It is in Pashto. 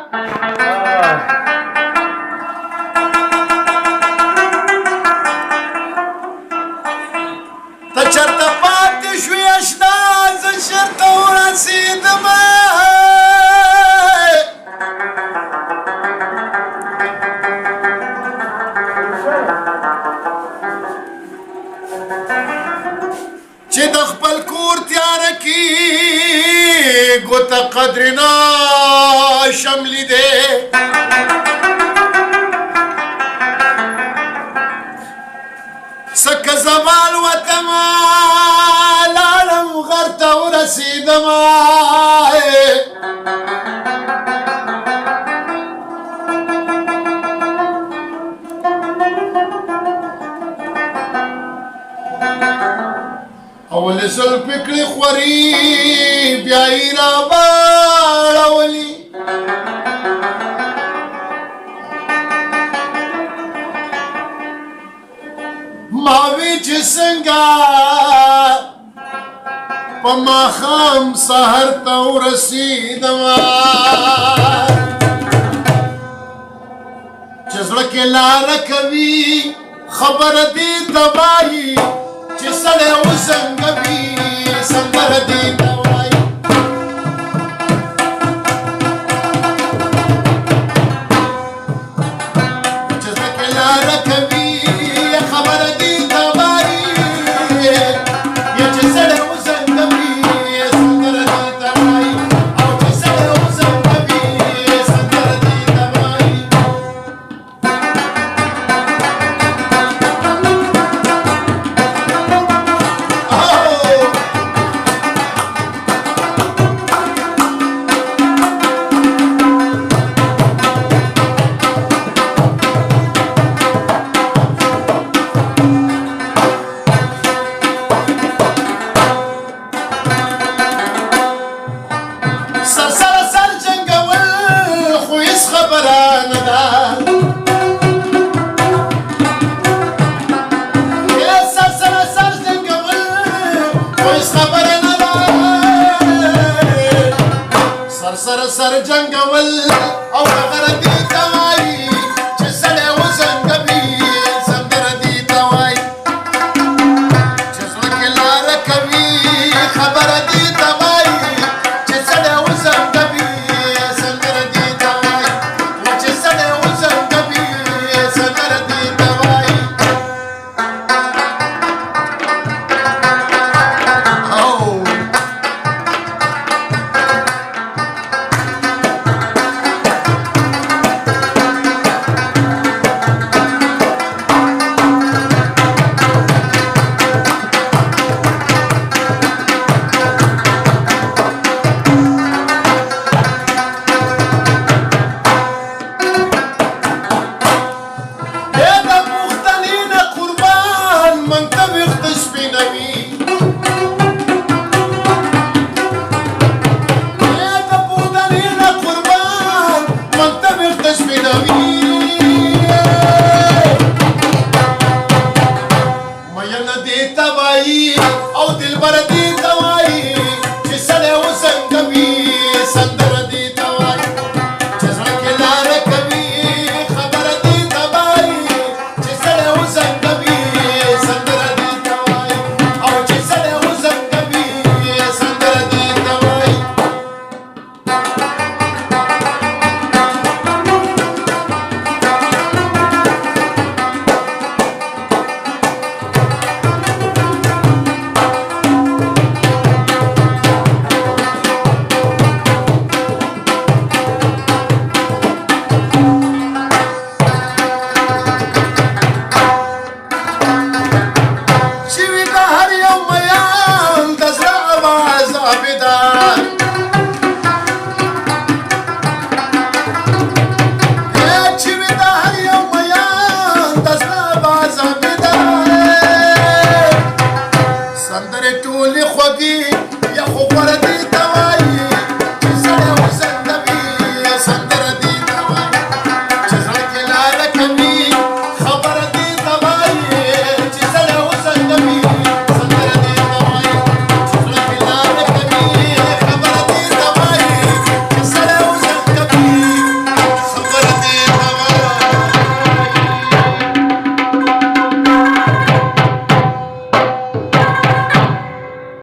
ته چرته پاتې شوې اشنا زه چرته ورسېدمه چې د خپل کور تیاره کې ګوته قدر نشم لیدی څه که زوال وتمه لاړم غر ته ورسېدمه اول زلفې کړې خورې بیا یې راباړولي ما وی چې څنګه په ماښام سهر ته ورسېدمه چې زړه کې لاره کوي خبره دې ته وایي چې سړی وسنګوي سندره دې ته وایي چې زړه کې لاره کوي خبره دې ته وایي یا چې سړی وسنګوي سندره دې ته وایي او چې سړی وسنګوي سندره دې ته وایي سر جنگول او خبره دې ته وایي چې سړی وزنګوي سندره دې ته وایي چې زړه کې لاره کوي خبره دې ته وایي چې سړی وزنګوي سندره دې ته وایي او چې سړی وزنګوي سندره دې ته وایي او دلبر دې ته وایي چې سړی وزنګوي سندره دې ته وایي چې زړه کې لاره کوي خبره دې ته وایي چې سړی وزنګوي سندره دې ته وایي او چې سړی وزنګوي سندره دې ته وایي سندره ټولې خوږې یا خو غوره